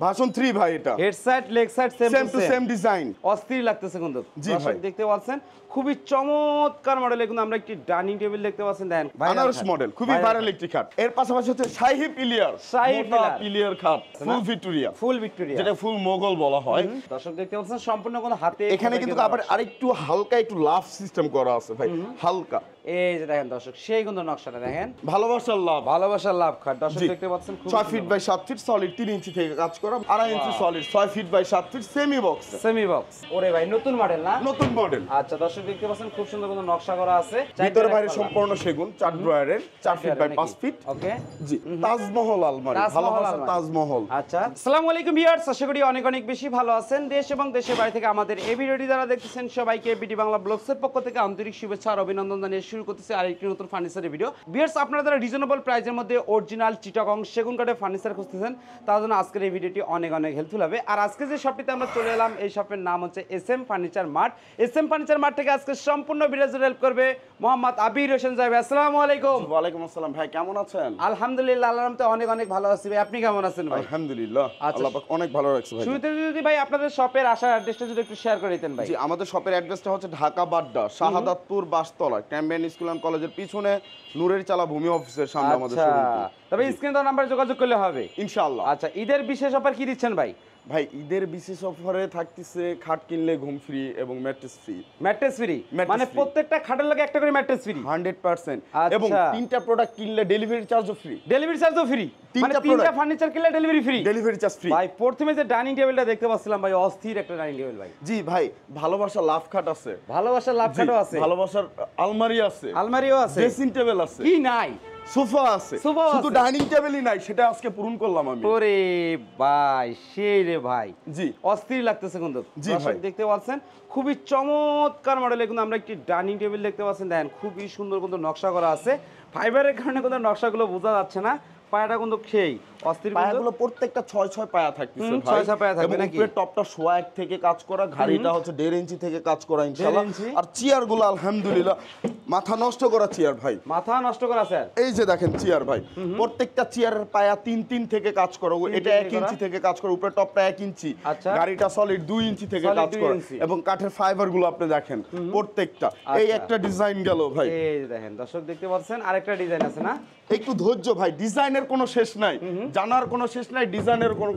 Version 3 ভাই এটা head side leg side same to same design অস্থির লাগতেছে কিন্তু জি ভাই দেখতে পাচ্ছেন খুবই চমৎকার মডেলে কিন্তু আমরা একটি ডাইনিং টেবিল দেখতে পাচ্ছেন দেখেন আনারস মডেল খুবই ভাইরাল একটি খাট এর পাশাপাশি হচ্ছে শাহী পিলিয়ার পিলিয়ার খাট ফুল ভিক্টোরিয়া যেটা ফুল মোগল বলা হয় দর্শক দেখতে পাচ্ছেন সম্পূর্ণ কোন হাতে এখানে কিন্তু আবার আরেকটু হালকা একটু লাভ সিস্টেম করা আছে ভাই হালকা এই যে দেখেন দর্শক সেই কিন্তু নকশাটা দেখেন ভালোবাসার লাভ খাট দর্শক দেখতে পাচ্ছেন 6 feet by 7 feet solid 3 inch থেকে কাজ করা 2.5 inch solid 6 feet by 7 feet semi box ওরে ভাই নতুন মডেল না নতুন মডেল আচ্ছা দর্শক দেখতে পাচ্ছেন খুব সুন্দর কোনো নকশা করা আছে ভিতর বাইরে সম্পূর্ণ সেগুন 4 ড্রয়ারের 4 ফিট বাই 5 ফিট ওকে জি তাজমহল আলমারি ভালোবাসার তাজমহল আচ্ছা আসসালামু আলাইকুম ভিউয়ার্স আশা করি অনেক অনেক বেশি ভালো আছেন দেশ এবং দেশের বাইরে থেকে আমাদের এই ভিডিওটি যারা দেখতেছেন সবাইকে বিডি বাংলা ব্লগসের পক্ষ থেকে আন্তরিক শুভেচ্ছা আর অভিনন্দন জানিয়ে শুরু করতেছি আরেকটি নতুন ফার্নিচারের ভিডিও ভিউয়ার্স আপনারা যারা রিজনেবল প্রাইসের মধ্যে অরিজিনাল চিটাগং সেগুন কাঠের ফার্নিচার খুঁজতেছেন তার জন্য আজকের এই ভিডিওটি অনেক অনেক হেল্পফুল হবে আর আজকে যে শপটিতে আমরা চলে এলাম এই শপের নাম হচ্ছে SM furniture mart SM furniture mart থেকে আজকে সম্পূর্ণ ভিডিও হেল্প করবে মোহাম্মদ আবির হোসেন সাহেব আসসালামু আলাইকুম ওয়া আলাইকুম আসসালাম ভাই কেমন আছেন আলহামদুলিল্লাহ আল্লাহর রহমতে অনেক অনেক ভালো আছি ভাই আপনি কেমন আছেন ভাই আলহামদুলিল্লাহ আল্লাহ পাক অনেক ভালো রাখছে ভাই শুরুতে যদি ভাই আপনাদের শপের আসার অ্যাড্রেসটা যদি একটু শেয়ার করে দিতেন ভাই জি আমাদের শপের অ্যাড্রেসটা হচ্ছে ঢাকা বাড্ডা শাহাদাতপুর বাসতলা ক্যাম্বেন স্কুল এন্ড কলেজের পিছনে নূরের চালা ভূমি অফিসের সামনে আমাদের শোরুমটি তবে স্ক্রিনে দেওয়া নাম্বারে যোগাযোগ করলে হবে ইনশাআল্লাহ আচ্ছা ঈদের বিশেষ অফার কি দিচ্ছেন ভাই ভাই ঈদের বিশেষ অফারে থাকতেছে খাট কিনলে ঘুম ফ্রি এবং ম্যাট্রেস ফ্রি মানে প্রত্যেকটা খাটের লগে একটা করে ম্যাট্রেস ফ্রি 100% এবং তিনটা প্রোডাক্ট কিনলে ডেলিভারি চার্জও ফ্রি মানে তিনটা ফার্নিচার কিনলে ডেলিভারি চার্জ ফ্রি ভাই প্রথমে যে ডাইনিং টেবিলটা দেখতে পাচ্ছিলাম ভাই অস্থির একটা ডাইনিং টেবিল ভাই জি ভাই ভালোবাসার লাভ খাট আছে ভালোবাসার লাভ খাটও আছে ভালোবাসার আলমারিও আছে ড্রেসিং টেবিল আছে কি নাই সোফা আছে শুধু ডাইনিং টেবিলই নাই সেটা আজকে পূরণ করলাম আমি ওরে ভাই সেই রে ভাই জি অস্থির লাগতেছে কিন্তু দর্শক দেখতে পাচ্ছেন খুবই চমৎকার মডেলে কিন্তু আমরা একটি ডাইনিং টেবিল দেখতে পাচ্ছেন দেখেন খুবই সুন্দর কিন্তু নকশা করা আছে ফাইবারের কারণে কিন্তু নকশাগুলো বোঝা যাচ্ছে না পায়াটা কিন্তু খেই অস্থির পায়াগুলো প্রত্যেকটা 6 পায়া থাকতেছে ভাই 6 পায়া থাকবে নাকি উপরে টপটা সোয়া এক থেকে কাজ করা ঘাড়িটা হচ্ছে 1.5 ইঞ্চি থেকে কাজ করা ইনশাআল্লাহ আর চেয়ারগুলো আলহামদুলিল্লাহ মাথা নষ্ট করা চেয়ার ভাই মাথা নষ্ট করা স্যার এই যে দেখেন চেয়ার ভাই প্রত্যেকটা চেয়ারের পায়া 3 থেকে কাজ করা এটা 1 ইঞ্চি থেকে কাজ করা উপরে টপটা 1 ইঞ্চি গাড়িটা সলিড 2 ইঞ্চি থেকে কাজ করা এবং কাঠের ফাইবারগুলো আপনি দেখেন প্রত্যেকটা এই একটা ডিজাইন গেল ভাই এই দেখেন দর্শক দেখতে পাচ্ছেন আরেকটা ডিজাইন আছে না একটু ধৈর্য ভাই ডিজাইনের কোনো শেষ নাই জানার কোনো শেষ নাই ডিজাইনের কোনো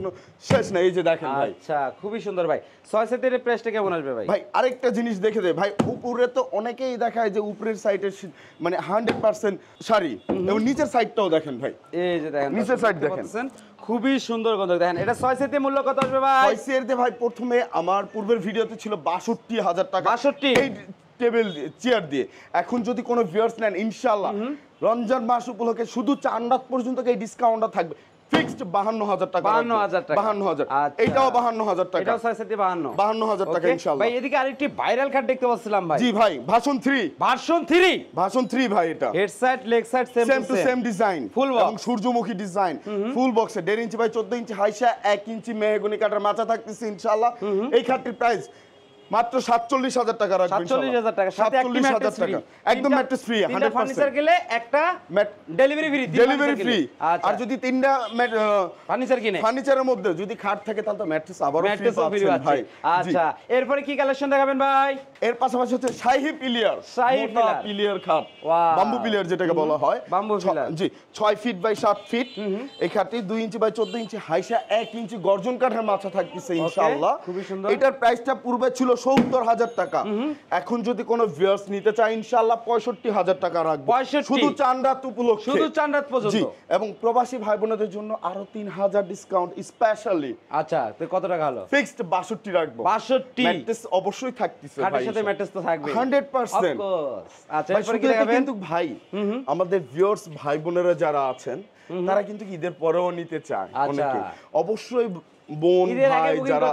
শেষ নাই এই যে দেখেন ভাই আচ্ছা খুবই সুন্দর ভাই 6 সেটের প্রাইসটা কেমন আসবে ভাই ভাই আরেকটা জিনিস দেখে দে ভাই উপরে তো অনেকেই দেখায় যে উপরের সাইডের মানে 100% শাড়ি এবং নিচের সাইডটাও দেখেন ভাই এই যে দেখেন নিচের সাইড দেখেন খুবই সুন্দর গন্ধ দেখেন এটা 6 সেটের মূল্য কত আসবে ভাই 6 সেটে ভাই প্রথমে আমার পূর্বের ভিডিওতে ছিল 62000 টাকা 62 এই টেবিল চেয়ার দিয়ে এখন যদি কোনো ভিউয়ার্স নেন ইনশাআল্লাহ রমজান মাস উপলক্ষে শুধু চাঁদ পর্যন্ত এই ডিসকাউন্টটা থাকবে ফিক্সড 52000 টাকা 52000 এটাও 52000 টাকা এটাও 6 সেটে 52000 টাকা ইনশাআল্লাহ ভাই এদিকে আরেকটি ভাইরাল কাট দেখতে পাচ্ছিলাম ভাই জি ভাই ভার্সন 3 ভাই এটা head side leg side same to same design full box এবং সূর্যমুখী ডিজাইন ফুল বক্সে 1.5 inch by 14 inch হাইসা 1 inch mahogany কাঠের মাচা থাকতেছে ইনশাআল্লাহ এই খাটটির প্রাইস মাত্র 47000 টাকা রাখবেন 47000 টাকা সাথে একটি ম্যাট্রেস ফ্রি একদম ম্যাট্রেস ফ্রি 100% ফার্নিচার গেলে একটা ডেলিভারি ফ্রি আর যদি তিনটা ফার্নিচার কিনে ফার্নিচারের মধ্যে যদি খাট থাকে তাহলে তো ম্যাট্রেস আবারও ফ্রি পাচ্ছেন ভাই আচ্ছা এরপরে কি কালেকশন দেখাবেন ভাই এর পাশাপাশি হচ্ছে শাহী পিলিয়ার খাট বাম্বু পিলিয়ার যেটাকে বলা হয় বাম্বু পিলিয়ার জি 6 ফিট বাই 7 ফিট এই খাটটি 2 ইঞ্চি বাই 14 ইঞ্চি হাইসা 1 ইঞ্চি গর্জন কাঠের মাচা থাকতেছে ইনশাআল্লাহ খুবই সুন্দর এটার প্রাইসটা পূর্বে ছিল 70000 টাকা এখন যদি কোনো ভিউয়ার্স নিতে চায় ইনশাআল্লাহ 65000 টাকা রাখবো শুধু চাঁদ উপলক্ষে শুধু চাঁদ পর্যন্ত জি এবং প্রবাসী ভাই বোনদের জন্য আরো 3000 ডিসকাউন্ট স্পেশালি আচ্ছা তো কত টাকা হলো ফিক্সড 62 রাখবো 62 ম্যাট্রেস অবশ্যই থাকতেছে ভাই খাটের সাথে ম্যাট্রেস তো থাকবে 100% আচ্ছা এরপর কি দেখাবেন কিন্তু ভাই আমাদের ভিউয়ার্স ভাই বোনেরা যারা আছেন তারা কিন্তু ঈদের পরেও নিতে চায় অনেকে অবশ্যই বোন ভাই যারা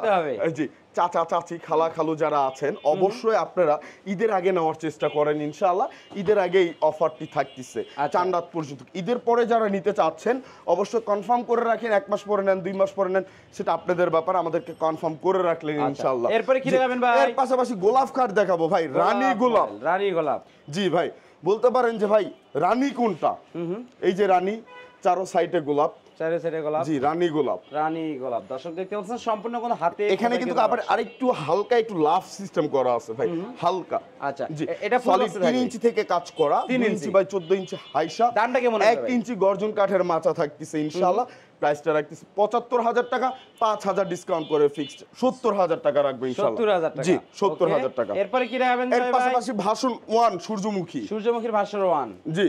জি চাচা চাচি খালা খালু যারা আছেন অবশ্যই আপনারা ঈদের আগে নেওয়ার চেষ্টা করেন ইনশাআল্লাহ ঈদের আগেই অফারটি থাকতেছে চাঁদ পর্যন্ত ঈদের পরে যারা নিতে চাচ্ছেন অবশ্যই কনফার্ম করে রাখেন 1 মাস পরে নেন 2 মাস পরে নেন সেটা আপনাদের ব্যাপার আমাদেরকে কনফার্ম করে রাখলেন ইনশাআল্লাহ এরপরে কি দেখাবেন ভাই এর পাশাপাশি গোলাপ খাট দেখাবো ভাই রানী গোলাপ জি ভাই বলতে পারেন যে ভাই রানী কোনটা এই যে রানী চারো সাইডে গোলাপ চারে চারে গোলাপ, জি রানী গোলাপ, রানী গোলাপ। দর্শক দেখতে পাচ্ছেন সম্পূর্ণ কোনো হাতে, এখানে কিন্তু আবার আরেকটু হালকা একটু লাভ সিস্টেম করা আছে ভাই, হালকা। আচ্ছা জি এটা সলিড 3 ইঞ্চি থেকে কাজ করা, 3 ইঞ্চি বাই 14 ইঞ্চি হাইসা, দামটা কেমন 1 ইঞ্চি গর্জন কাঠের মাচা থাকতেছে ইনশাআল্লাহ। প্রাইসটা রাখতেছি ৭৫,০০০ টাকা, ৫,০০০ ডিসকাউন্ট করে ফিক্সড ৭০,০০০ টাকা রাখবো ইনশাআল্লাহ। ৭০,০০০ টাকা, জি ৭০,০০০ টাকা। এরপরে কি রাখবেন এর পাশাপাশি ভাষণ 1 সূর্যমুখী, সূর্যমুখীর ভাষণ 1, জি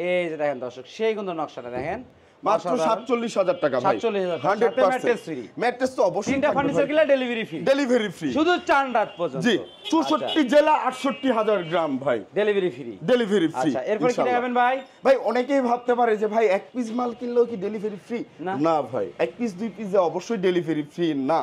এই যে দেখেন দর্শক সেই কিন্তু নকশাটা দেখেন, মাত্র ৪৭,০০০ টাকা ভাই, ৪৭,০০০ ম্যাট্রেস ফ্রি। ম্যাট্রেস তো অবশ্যই তিনটা ফার্নিচার কিনলে ডেলিভারি ফ্রি, ডেলিভারি ফ্রি শুধু চান রাত পর্যন্ত। জি ৬৪ জেলা ৬৮,০০০ গ্রাম ভাই, ডেলিভারি ফ্রি, ডেলিভারি ফ্রি। আচ্ছা এরপরে কি রাখবেন ভাই? ভাই অনেকেই ভাবতে পারে যে ভাই এক পিস মাল কিনলেও কি ডেলিভারি ফ্রি, না ভাই, এক পিস 2 পিসে অবশ্যই ডেলিভারি ফ্রি না।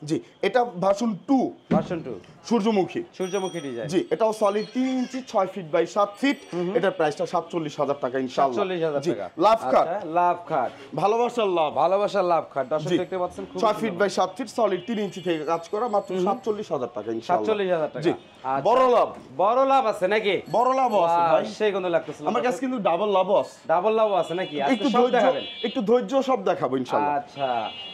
জি এটা ভার্সন 2, ভার্সন 2 সূর্যমুখী, সূর্যমুখী ডিজাইন। জি এটাও solid 3 inch 6 feet by 7 feet, এটার প্রাইসটা ৪৭,০০০ টাকা ইনশাআল্লাহ। ৪৭,০০০ জি টাকা। লাভ খাট, আচ্ছা লাভ খাট, ভালোবাসার লাভ, ভালোবাসার লাভ খাট। দর্শক জি দেখতে পাচ্ছেন খুব 6 feet by 7 feet solid 3 inch থেকে কাজ করা, মাত্র ৪৭,০০০ টাকা ইনশাআল্লাহ। ৪৭,০০০ টাকা। জি আচ্ছা, বড় লাভ, বড় লাভ আছে নাকি? বড় লাভও আছে ভাই, সেই গন্ধ লাগতেছিল। আমার কাছে কিন্তু ডাবল লাভও আছে, ডাবল লাভ আছে নাকি? আজকে একটু সব ধৈর্য, দেখাবেন? একটু ধৈর্য সব দেখাবো ইনশাআল্লাহ। আচ্ছা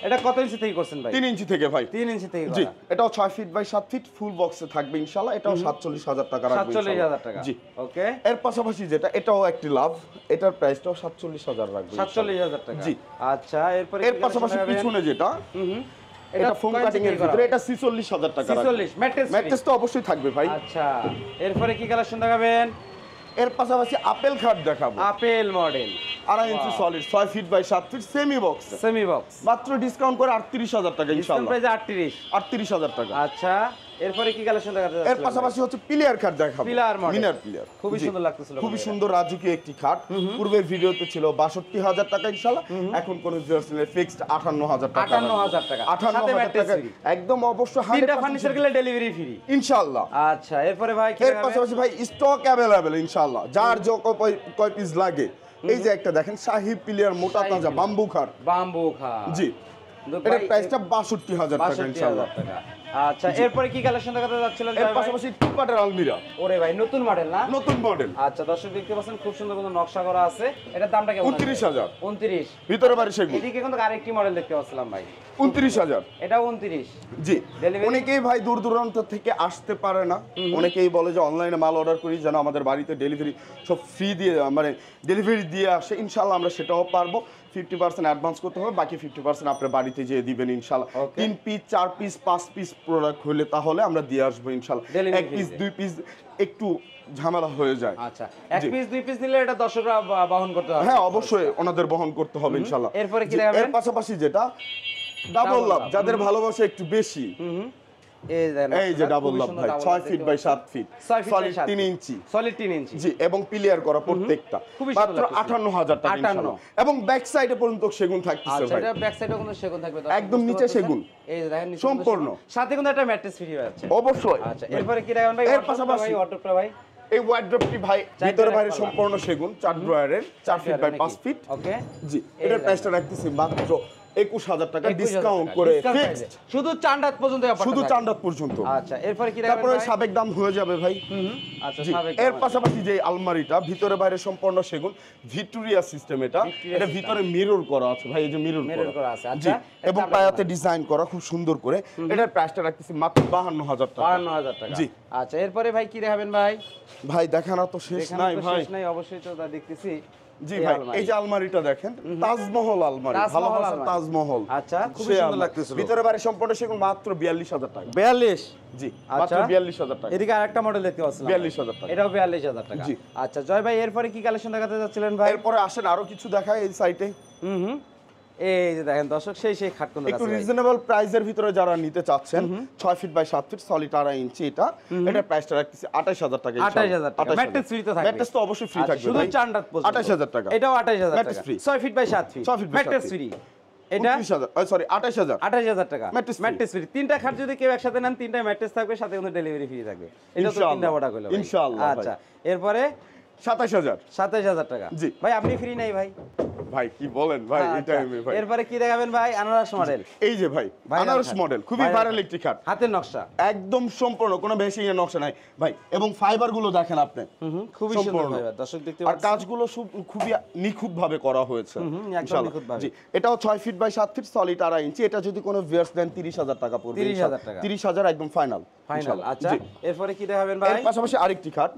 এটা কত ইঞ্চি থেকে করছেন ভাই? 3 ইঞ্চি থেকে ভাই, 3 ইঞ্চি থেকে জি করা। এটাও 6 ফিট বাই 7 ফিট ফুল বক্সে থাকবে ইনশাআল্লাহ। এটাও ৪৭,০০০ টাকা রাখবে ৪৭,০০০ টাকা, জি ওকে। এর পাশাপাশি যেটা এটাও একটি লাভ, এটার প্রাইসটাও ৪৭,০০০ রাখবে ৪৭,০০০ টাকা, জি। আচ্ছা এরপরে এর পাশাপাশি পিছনে যেটা এটা ফোম কাটিং এর ভিতরে, এটা ৪৬,০০০ টাকা রাখবে। ৪৬ ম্যাট্রেস ম্যাট্রেস তো অবশ্যই থাকবে ভাই। আচ্ছা এরপরে কি কালেকশন দেখাবেন? এর পাশাপাশি আপেল খাট দেখাবো, আপেল মডেল ২.৫ inch solid 6 feet by 7 feet semi box, semi box, মাত্র ডিসকাউন্ট করে ৩৮,০০০ টাকা ডিসকাউন্ট ইনশাআল্লাহ। প্রাইস ৩৮, ৩৮,০০০ টাকা। আচ্ছা এরপরে কি কালেকশন দেখাতে এর পাশাপাশি হচ্ছে পিলিয়ার খাট দেখাবো, পিলার মডেল, মিনার পিলিয়ার, খুবই জি। সুন্দর লাগতেছিল, খুবই সুন্দর রাজুকি একটি খাট, পূর্বের ভিডিওতে ছিল ৬২,০০০ টাকা ইনশাআল্লাহ, এখন কোন জিনিসের ফিক্সড ৫৮,০০০ টাকা, ৫৮,০০০ টাকা, ৫৮,০০০ টাকা একদম অবশ্যই তিনটা 100% ফার্নিচার কিনলে ডেলিভারি ফ্রি ইনশাআল্লাহ। আচ্ছা এরপরে ভাই কি এর দেখাবেন? পাশাপাশি ভাই স্টক অ্যাভেলেবল ইনশাআল্লাহ, যার যে কয় পিস লাগে। এই যে একটা দেখেন শাহী পিলিয়ার মোটা তাজা বাম্বু খাট, বাম্বু খাট, জি এটার প্রাইসটা ৬২,০০০ টাকা ইনশাআল্লাহ। ৬২,০০০ টাকা। আচ্ছা এরপরে কি কালেকশন দেখাতে যাচ্ছিলেন এর ভাই? পাশাপাশি টুপাটের আলমিরা, ওরে ভাই নতুন মডেল না? নতুন মডেল, আচ্ছা দর্শক দেখতে পাচ্ছেন খুব সুন্দর কোনো নকশা করা আছে। এটার দামটা কেমন? ২৯,০০০, 29। ভিতরে বাড়ি সেগুন, এদিকে কিন্তু আরেকটি মডেল দেখতে পাচ্ছিলাম ভাই, ২৯,০০০। এটাও 29। জি Delivery? অনেকেই ভাই দূর দূরান্ত থেকে আসতে পারে না, অনেকেই বলে যে অনলাইনে মাল অর্ডার করি যেন আমাদের বাড়িতে ডেলিভারি সব ফ্রি দিয়ে, মানে ডেলিভারি দিয়ে আসে, ইনশাআল্লাহ আমরা সেটাও পারবো। 50% অ্যাডভান্স করতে হবে, বাকি 50% আপনার বাড়িতে যেয়ে দিবেন ইনশাআল্লাহ। 3 পিস 4 পিস 5 পিস প্রোডাক্ট হলে তাহলে আমরা দিয়ে আসবো ইনশাআল্লাহ। Delivery 1 পিস fee 2 পিস একটু ঝামেলা হয়ে যায়। আচ্ছা এক পিস 2 পিস নিলে এটা দর্শকরা বহন করতে হবে? হ্যাঁ অবশ্যই ওনাদের বহন করতে হবে ইনশাআল্লাহ। এরপরে কি জি, দেখাবেন? এর পাশাপাশি যেটা ডাবল লাভ, যাদের ভালোবাসা একটু বেশি, এই যে ডাবল লাভ ভাই 6 feet by 7 feet solid 3 inch, solid 3 inch, জি এবং পিলিয়ার করা প্রত্যেকটা, খুবই মাত্র সুন্দর লাগতেছে। ৫৮,০০০ টাকা 58 ইনশাআল্লাহ। এবং ব্যাক সাইডে পর্যন্ত সেগুন থাকতেছে আচ্ছা ভাই, এটা ব্যাক সাইডেও কিন্তু সেগুন থাকবে দর্শক, একদম বুঝতে নিচে পারতেছেন? সেগুন, এই যে দেখেন নিচে সম্পূর্ণ। কিন্তু সাথে কিন্তু একটা ম্যাট্রেস ফ্রি আছে অবশ্যই। আচ্ছা এরপরে কি রাখবেন ভাই? এর পাশাপাশি ওয়ার্ডরোবটা ভাই, এই ওয়ার্ড্রপটি ভাই ভিতরে বাইরে সম্পূর্ণ সেগুন, 4 ড্রয়ারের 4 ফিট বাই 5 ফিট, ওকে। জি এটার প্রাইসটা রাখতেছি মাত্র ২১,০০০ টাকা ডিসকাউন্ট করে ফিক্সড, শুধু চান্ডাত পর্যন্ত অফারটা শুধু থাকবে। চান্দাত পর্যন্ত। আচ্ছা এরপরে কি রাখবেন তারপরে ভাই? সাবেক দাম হয়ে যাবে ভাই। আচ্ছা জি, সাবেক এর পাশাপাশি যে আলমারিটা ভিতরে বাইরে সম্পূর্ণ সেগুন, ভিক্টোরিয়া সিস্টেম, এটা ভিতরে মিরর করা আছে ভাই, এই যে মিরর করা আছে। জি আচ্ছা এবং পায়াতে ডিজাইন করা খুব সুন্দর করে, এটার প্রাইসটা রাখতেছি মাত্র ৫২,০০০ টাকা। ৫২,০০০ টাকা। জি। আচ্ছা এরপরে ভাই কি দেখাবেন ভাই? ভাই দেখানো তো শেষ এখানে নাই তো ভাই। শেষ নাই, অবশ্যই তো তা দেখতেছি। জি ভাই এই যে আলমারিটা দেখেন, তাজমহল আলমারি, ভালোবাসার তাজমহল। আচ্ছা খুব সে সুন্দর আলমারি। লাগতেছিল। ভিতরে বাইরে সম্পূর্ণ সেগুন, মাত্র ৪২,০০০ টাকা। ৪২। জি আচ্ছা মাত্র ৪২,০০০ টাকা। এদিকে আরেকটা মডেল দেখতে পাচ্ছিলাম ৪২,০০০ টাকা। এটাও ৪২,০০০ টাকা। জি। আচ্ছা জয় ভাই এরপরে কি কালেকশন দেখাতে যাচ্ছিলেন ভাই? এরপরে আসেন আরো কিছু দেখায় এই সাইটে। এই যে দেখেন দর্শক সেই খাট কোন একটু রিজনেবল প্রাইসের ভিতরে যারা নিতে চাচ্ছেন, ৬ ফিট বাই 7 ফিট সলিড ২.৫ ইঞ্চি, এটা প্রাইসটা রাখতেছি ২৮,০০০ টাকা। ২৮,০০০ টাকা। ম্যাট্রেস ফ্রি তো থাকবে? ম্যাট্রেস তো অবশ্যই ফ্রি থাকবে শুধু ভাই। চান্ডাত পর্যন্ত ২৮,০০০ টাকা। এটাও ২৮,০০০ ম্যাট্রেস টাকা। Free. ৬ feet by 7 feet ৬ feet by 7 mattress feet. Free. এটা ২৯,০০০, সরি ২৮,০০০। ২৮,০০০ টাকা ম্যাট্রেস ফ্রি। Mattress free. তিনটা খাট যদি কেউ একসাথে নেন, তিনটা ম্যাট্রেস থাকবে, সাথে কিন্তু ডেলিভারি ফ্রি থাকবে। এটা তো তিনটা বড় কইলো ভাই। ইনশাআল্লাহ ভাই। আচ্ছা এরপরে 27000 27000 টাকা জি। ভাই আপনি ফ্রি নাই ভাই ভাই কি বলেন ভাই এই আচ্ছা, টাইমে ভাই এরপরে কি দেখাবেন ভাই আনারস মডেল এই যে ভাই আনারস মডেল খুবই ভাইরাল একটি খাট হাতের নকশা একদম সম্পূর্ণ কোনো বেশি নকশা নাই ভাই এবং ফাইবার গুলো দেখেন আপনি খুবই সুন্দর ফাইবার দর্শক দেখতে আর পাচ্ছেন কাজগুলো খুবই নিখুঁত ভাবে করা হয়েছে একদম ইনশাআল্লাহ। নিখুঁতভাবে। জি এটাও 6 ফিট বাই 7 ফিট সলিড 2.5 ইঞ্চি এটা যদি কোনো ভিউয়ার্স দেন 30000 টাকা পড়বে 30,000 টাকা। 30000 একদম ফাইনাল ফাইনাল আচ্ছা এরপরে কি দেখাবেন ভাই এর পাশাপাশি আরেকটি খাট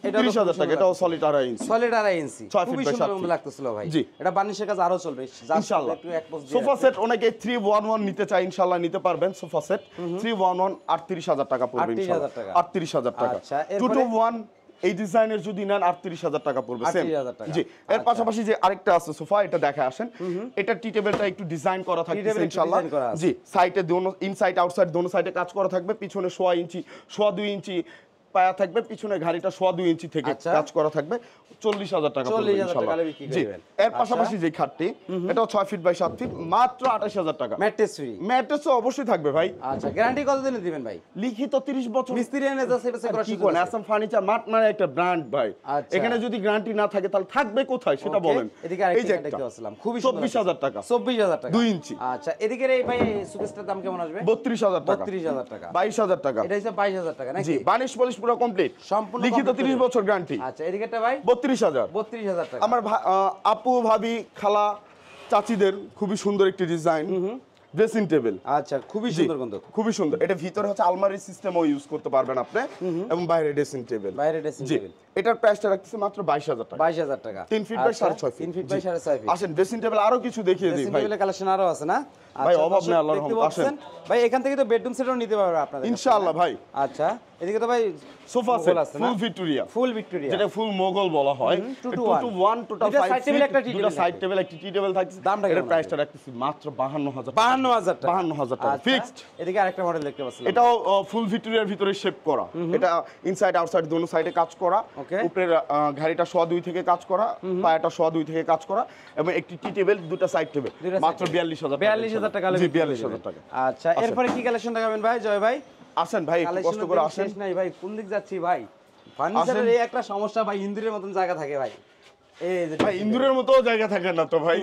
এটা 30000 টাকা এটাও সলিড 2.5 ইঞ্চি সলিড 2.5 ইঞ্চি 6 ফিট খুবই বাই 7 সুন্দর ফিট। লাগতেছিল ভাই জি। এটা বার্নিশের কাজ আরো চলবে ইনশাআল্লাহ একটু এক পোস্ট সোফা সেট অনেকে 311 নিতে চাই ইনশাআল্লাহ নিতে পারবেন সোফা সেট 311 38000 টাকা পড়বে 38,000 ইনশাআল্লাহ টাকা। 38000 টাকা আচ্ছা, এরপরে? 221 এই ডিজাইনের যদি নেন 38000 টাকা পড়বে সেম 38,000 টাকা। জি এর আচ্ছা। পাশাপাশি যে আরেকটা আছে সোফা এটা দেখে আসেন এটা টি টেবিলটা একটু ডিজাইন করা থাকবে টেবিল একটু ইনশাআল্লাহ ডিজাইন করা আছে। জি সাইডে দোনো ইনসাইড আউটসাইড দোনো সাইডে কাজ করা থাকবে পিছনে 1.5 ইঞ্চি 2.5 ইঞ্চি পায়া থাকবে পিছনে ঘাড়িটা 2.5 ইঞ্চি থেকে আচ্ছা। কাজ করা থাকবে 40000 টাকা পড়বে 40,000 ইনশাআল্লাহ টাকা বিক্রি জি করবেন। এর পাশাপাশি যে খাটটি এটাও 6 ফিট বাই 7 ফিট মাত্র 28000 টাকা ম্যাট্রেস ফ্রি ম্যাট্রেস তো অবশ্যই থাকবে ভাই আচ্ছা গ্যারান্টি কতদিনে দিবেন ভাই লিখিত 30 বছর মিস্ত্রি এনে যা সেটা আর করার কি সুযোগ কোন আছে। আসাম ফার্নিচার মাট মানে একটা ব্র্যান্ড ভাই আচ্ছা। এখানে যদি গ্যারান্টি না থাকে তাহলে থাকবে কোথায় সেটা Okay, বলেন এদিকে আরেকটা দেখতে পাচ্ছিলাম খুবই সুন্দর 24000 টাকা 24000 টাকা 2 ইঞ্চি আচ্ছা এদিকে এই ভাই সুকেসটার দাম কেমন আসবে 32000 টাকা 32000 টাকা 22000 টাকা এটা হচ্ছে 22000 টাকা নাকি জি বানিশ পলিশ পুরো কমপ্লিট সম্পূর্ণ লিখিত complete 30 বছর গ্যারান্টি আচ্ছা এদিকেটা ভাই 32000 32000 টাকা আমার আপু ভাবি খালা চাচিদের খুবই সুন্দর একটি ডিজাইন ড্রেসিং টেবিল আচ্ছা খুবই সুন্দর কিন্তু খুবই সুন্দর এটা ভিতরে হচ্ছে আলমারি সিস্টেমও ইউজ করতে পারবেন আপনি এবং বাইরে ড্রেসিং টেবিল বাইরে ড্রেসিং জি টেবিল এটার প্রাইসটা রাখতেছি মাত্র 22000 টাকা 22000 টাকা 3 feet by 6.5 feet 3 feet by 6.5 feet আসেন ড্রেসিং টেবিল আরো কিছু দেখিয়ে দিই ড্রেসিং ভাই টেবিলের কালেকশন আরো আছে না ভাই, আচ্ছা, অভাব দর্শক নেই, আল্লাহর দেখতে রহমতে, পাচ্ছেন। ভাই এখান থেকে তো বেডরুম সেটও নিতে পারবে আপনাদের কাছে, ইনশাআল্লাহ না? ভাই আচ্ছা এদিকে তো ভাই সোফা মোগল সেট আছে না? ফুল ভিক্টোরিয়া ফুল ভিক্টোরিয়া যেটা ফুল মোগল বলা হয় 2 to 1 1 টোটাল দুইটা 5 side table, একটা tea table সাইড থাকবে। টেবিল একটা টি টেবিল থাকছে দামটা এর কেমন প্রাইসটা রাখতেছি মাত্র 52000 52000 টাকা 52000 টাকা আচ্ছা, ফিক্সড এদিকে আরেকটা মডেল দেখতে পাচ্ছেন এটাও ফুল ভিক্টোরিয়ার ভিতরে শেপ করা এটা ইনসাইড আউটসাইড দোনো সাইডে কাজ করা Okay. উপরের ঘাড়িটা 102 থেকে কাজ করা পায়াটা 102 থেকে কাজ করা এবং একটি টি টেবিল দুটো সাইড টেবিল মাত্র 42000 42000 টাকা জি 42000 টাকা আচ্ছা এরপরে কি কালেকশন দেখাবেন ভাই জয় ভাই আসেন ভাই একটু কষ্ট করে আসেন শেষ নাই ভাই কোন দিক যাচ্ছি ভাই ফার্নিচারের এই একটা সমস্যা ভাই ইন্দ্রের মতন জায়গা থাকে ভাই এই যে ভাই ইন্দুরের মতো জায়গা থাকে না তো ভাই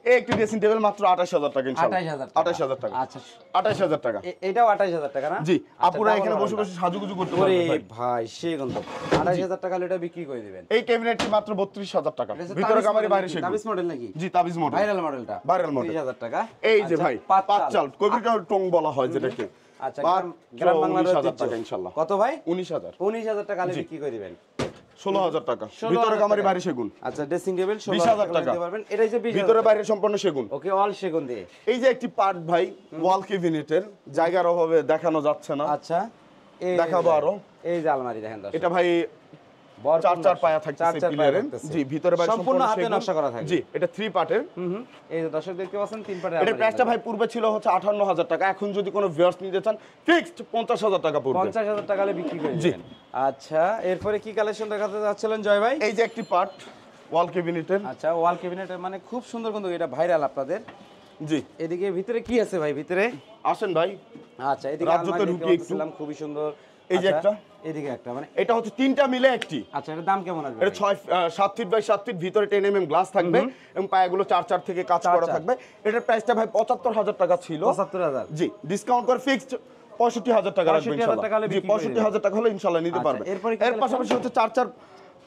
এই একটি ড্রেসিং টেবিল মাত্র 28000 টাকা ইনশাআল্লাহ 28000 টাকা আচ্ছা 28000 টাকা এটাও 28000 টাকা না জি আচ্ছা, আপুরা double এখানে বসে model বসে সাজুগুজু করতে ওরে পারবেন ভাই ভাই সে গন্ধ 28000 টাকা এটা বিক্রি করে দিবেন এই ক্যাবিনেটটি মাত্র 32000 টাকা ভিতরে কামারি বাইরে সেগুন তাবিজ মডেল নাকি জি তাবিজ মডেল ভাইরাল মডেলটা Viral model। 30000 টাকা এই যে আচ্ছা, ভাই পাঁচ চাল কবিটা টং বলা হয় যেটাকে আচ্ছা মাত্র গ্রাম বাংলার 19,000 ঐতিহ্য। টাকা ইনশাআল্লাহ কত ভাই 19000 19000 টাকা বিক্রি করে দিবেন 16000 টাকা 16,000 ভিতরে কামারি টাকা। বাইরে সেগুন আচ্ছা ড্রেসিং টেবিল 20,000 16000 টাকা টাকা। দিতে পারবেন এটা হচ্ছে 20000 ভিতরে বাইরে সম্পূর্ণ সেগুন ওকে অল সেগুন দিয়ে এই যে একটি পার্ট ভাই ওয়াল ক্যাবিনেটের জায়গার অভাবে দেখানো যাচ্ছে না আচ্ছা এই দেখাবো যে- আরো। এই যে আলমারি দেখেন দর্শক এটা ভাই চার চার পায়া থাকছে চার চার পায়া পিলারে থাকতেছে। জি ভিতরে বাইরে সম্পূর্ণ হাতে সেগুন। নকশা করা থাকবে। জি এটা 3 পার্টের এই যে দর্শক দেখতে পাচ্ছেন তিন পাটে এটার প্রাইসটা ভাই পূর্বে ছিল হচ্ছে 58000 টাকা এখন যদি কোনো ভিউয়ার্স নিতে চান ফিক্সড 50000 টাকা পড়বে 50000 টাকা বিক্রি করে জি। দিবেন আচ্ছা এরপরে কি কালেকশন দেখাতে যাচ্ছিলেন জয় ভাই এই যে একটি পার্ট ওয়াল ক্যাবিনেটের আচ্ছা ওয়াল ক্যাবিনেটের মানে খুব সুন্দর কিন্তু এটা ভাইরাল আপনাদের জি এদিকে ভিতরে কি আছে ভাই ভিতরে আসেন ভাই আচ্ছা এদিকে রাজ্যতে আলমারি ঢুকি দেখতে একটু। পাচ্ছিলাম খুবই সুন্দর এই যে আচ্ছা, একটা। এদিকে একটা মানে এটা হচ্ছে তিনটা মিলে একটি আচ্ছা এটার দাম কেমন আসবে এটা 7 ফিট বাই 7 ফিট ভিতরে 10 mm গ্লাস থাকবে এবং পায়াগুলো 4 থেকে কাজ করা 4 থাকবে এটার প্রাইসটা ভাই 75000 টাকা ছিল 75000 জি ডিসকাউন্ট করে ফিক্সড 65000 টাকা রাখবেন 65,000 টাকা হলে ইনশাআল্লাহ জি বিক্রি করে 65000 টাকা হলে ইনশাআল্লাহ নিতে আচ্ছা, পারবেন এরপরে কি এর collection? পাশাপাশি হচ্ছে 4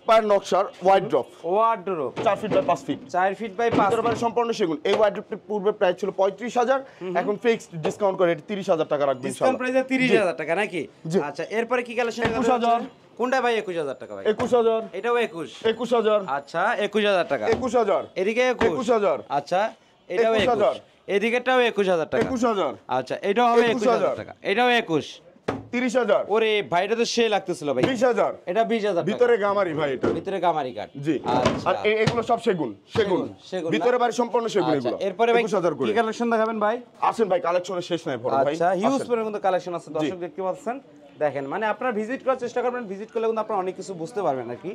পায়ের নকশার wide drop wardrobe 4 feet by 5 feet 4 feet by 5 ভিতরে বাইরে সম্পূর্ণ সেগুন এই ওয়াইড ড্রপটি পূর্বে প্রাইস ছিল 35000 এখন ফিক্সড ডিসকাউন্ট করে এটা 30000 টাকা রাখবেন ডিসকাউন্ট ইনশাআল্লাহ প্রাইসে 30000 টাকা নাকি জি। আচ্ছা এরপরে কি কালেকশন 21,000 কোনটা ভাই 21000 টাকা ভাই 21000 এটাও 21 21000 আচ্ছা 21000 টাকা 21000 এদিকে 21000 আচ্ছা এটাও 21,000 21 এদিকেটাও 21000 টাকা 21000 আচ্ছা এটাও হবে 21,000 21000 টাকা এটাও 21 30000 ওরে ভাইটা তো সে লাগতেছিল ভাই 20000 এটা 20000 টাকা ভিতরে গামারি ভাই এটা ভিতরে গামারি কাট জি আচ্ছা আর এগুলো সব সেগুন সেগুন না? ভিতরে বাড়ি সম্পূর্ণ সেগুন আচ্ছা এগুলো এরপরে ভাই 21000 করে কি কালেকশন দেখাবেন ভাই আসেন ভাই কালেকশনের শেষ নাই বড় ভাই আচ্ছা হিউজ আসেন। পরিমাণ কিন্তু কালেকশন আছে দর্শক দেখতে পাচ্ছেন দেখেন মানে আপনারা ভিজিট করার চেষ্টা করবেন, ভিজিট করলে কিন্তু আপনারা অনেক কিছু বুঝতে পারবেন আর কি।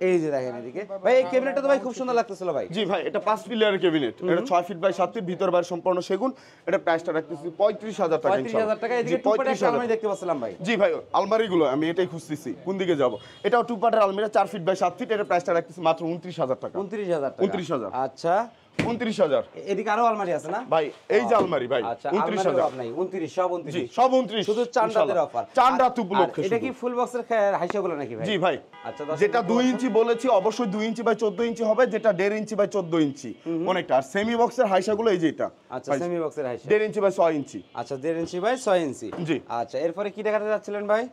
এই যে দেখেন এদিকে ভাই, এই ক্যাবিনেটটা তো ভাই খুব সুন্দর লাগতেছিল ভাই। জি ভাই, এটা 5 পিলারের ক্যাবিনেট, এটা 6 ফিট বাই 7 ফিট, ভিতর বাইরে সম্পূর্ণ সেগুন। এটা প্রাইসটা রাখতেছি 35,000 টাকা। 35,000 টাকা। এদিকে টু পার্টের একটা আলমারি দেখতে পাচ্ছিলাম ভাই। জি ভাই, আলমারিগুলো আমি এটাই খুঁজতেছি কোন দিকে যাব। এটাও টু পার্টের আলমারি, 4 ফিট বাই 7 ফিট, এটা প্রাইসটা রাখতেছি মাত্র 29,000 টাকা। 29,000 টাকা। 29,000। আচ্ছা 29,000। এদিকে আরো আলমারি আছে না ভাই? এই যে আলমারি ভাই, আচ্ছা 29,000। নাই 29, সব 29। জি সব 29, শুধু চান্দাদের অফার। চান্দাত উপলক্ষে। এটা কি ফুল বক্সের হাইসাগুলো নাকি ভাই? জি ভাই। আচ্ছা যেটা 2 ইঞ্চি বলেছি অবশ্যই 2 ইঞ্চি বাই 14 ইঞ্চি হবে, যেটা 1.5 ইঞ্চি বাই 14 ইঞ্চি অনেকটা। আর সেমি বক্সের হাইসাগুলো এই যে এটা। আচ্ছা সেমি বক্সের হাইসা 1.5 ইঞ্চি বাই 6 ইঞ্চি। আচ্ছা 1.5 ইঞ্চি বাই 6 ইঞ্চি। জি। আচ্ছা এরপরে কি দেখাতে যাচ্ছিলেন ভাই?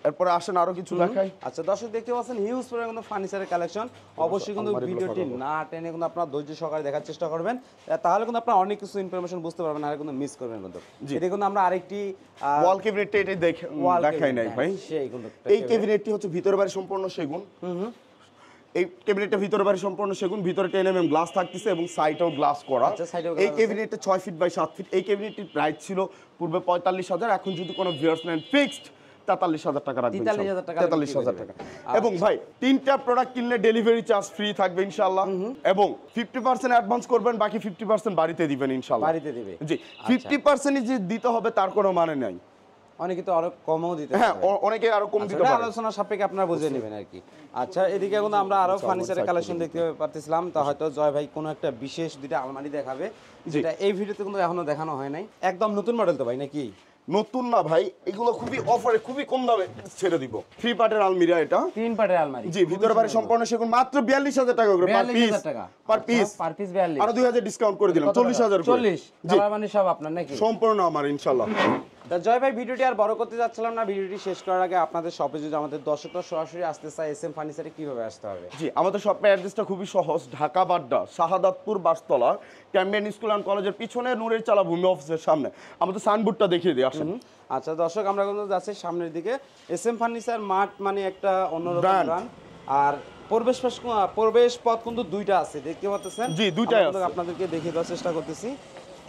এরপরে আসেন আরো কিছু দেখাই। আচ্ছা দর্শক দেখতে পাচ্ছেন হিউজ পরিমাণ কিন্তু ফার্নিচারের কালেকশন। অবশ্যই কিন্তু ভিডিওটি না টেনে কিন্তু আপনারা ধৈর্য সহকারে দেখার চেষ্টা করবেন, তাহলে কিন্তু আপনারা অনেক কিছু ইনফরমেশন বুঝতে পারবেন, আর কিন্তু মিস করবেন কিন্তু। এটা কিন্তু আমরা আরেকটি ওয়াল ক্যাবিনেটটা এটা দেখাই নাই ভাই। সেই কিন্তু এই ক্যাবিনেটটি হচ্ছে ভিতর বাইরে সম্পূর্ণ সেগুন। এই ক্যাবিনেটটা ভিতর বাইরে সম্পূর্ণ সেগুন, ভিতরে 10 mm গ্লাস থাকতেছে এবং সাইডেও গ্লাস করা। এই ক্যাবিনেটটা 6 ফিট বাই 7 ফিট। এই ক্যাবিনেটটির প্রাইস ছিল পূর্বে 45,000, এখন যদি কোনো ভিউয়ার্স নেন ফিক্সড 43,000 টাকা রাখবেন। 43,000 টাকা। এবং ভাই 3টা প্রোডাক্ট কিনলে ডেলিভারি চার্জ ফ্রি থাকবে ইনশাআল্লাহ, এবং 50% অ্যাডভান্স করবেন, বাকি 50% বাড়িতে দিবেন ইনশাআল্লাহ। বাড়িতে দিবে। জি 50% যে দিতে হবে তার কোনো মানে নাই। অনেকে তো আরো কমও দিতে পারে। হ্যাঁ অনেকে আরো কম দিতে পারে, আলোচনা সাপেক্ষে আপনারা বুঝে নেবেন আর কি। আচ্ছা এদিকে কিন্তু আমরা আরো ফার্নিচারের কালেকশন দেখতে পারতেছিলাম, তা হয়তো জয় ভাই কোনো একটা বিশেষ দুইটা আলমারি দেখাবে, যেটা এই ভিডিওতে কিন্তু এখনো দেখানো হয় নাই। একদম নতুন মডেল তো ভাই নাকি? নতুন না ভাই, এগুলো খুবই অফারে খুবই কম দামে ছেড়ে দিব। 3 পার্টের আলমিরা এটা, 3 পার্টের আলমারি। জি ভিতর বাইরে সম্পূর্ণ সেগুন, মাত্র 42,000 টাকা করে পার পিস। Per piece 42। আর 2,000 ডিসকাউন্ট করে দিলাম, 40,000 করে। 40 তার মানে সব আপনার নাকি? সম্পূর্ণ আমার ইনশাআল্লাহ। তা জয় ভাই ভিডিওটি আর বড় করতে যাচ্ছিলাম না, ভিডিওটি শেষ করার আগে আপনাদের শপে যদি আমাদের দর্শকরা সরাসরি আসতে চায় এসএম ফার্নিচারে কিভাবে আসতে হবে? জি আমাদের শপের অ্যাড্রেসটা খুবই সহজ, Dhaka Badda Shahadatpur Bastala Cambrian school and কলেজের পিছনে নূরের চালা ভূমি অফিসের সামনে। আমাদের সাইনবোর্ডটা দেখিয়ে দিই আসেন। আচ্ছা দর্শক আমরা কিন্তু যাচ্ছি সামনের দিকে। এসএম ফার্নিচার মার্ট মানে একটা অন্যরকম ব্র্যান্ড, আর প্রবেশ পথ কিন্তু দুইটা আছে দেখতে পাচ্ছেন। জি দুইটাই আছে, আপনাদেরকে দেখিয়ে দেওয়ার চেষ্টা করতেছি।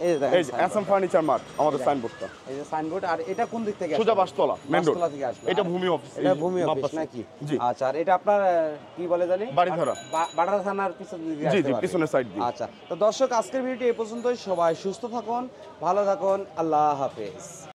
এই যে এই যে এসএম ফার্নিচার মার্ট আমাদের সাইনবোর্ডটা, এই যে সাইনবোর্ড। আর এটা কোন দিক থেকে? সোজা বাসতলা মেইন রোড থেকে আসবে। এটা ভূমি অফিস। এটা ভূমি অফিস নাকি? জি। আচ্ছা আর এটা আপনার কি বলে জানি? বাড়িধারা। বাড়ারা থানার পিছনে দিকে জি আসতে জি পারবে। পিছনের সাইড দিয়ে। আচ্ছা তো দর্শক আজকের ভিডিওটি এই পর্যন্তই। সবাই সুস্থ থাকুন, ভালো থাকুন, আল্লাহ হাফেজ।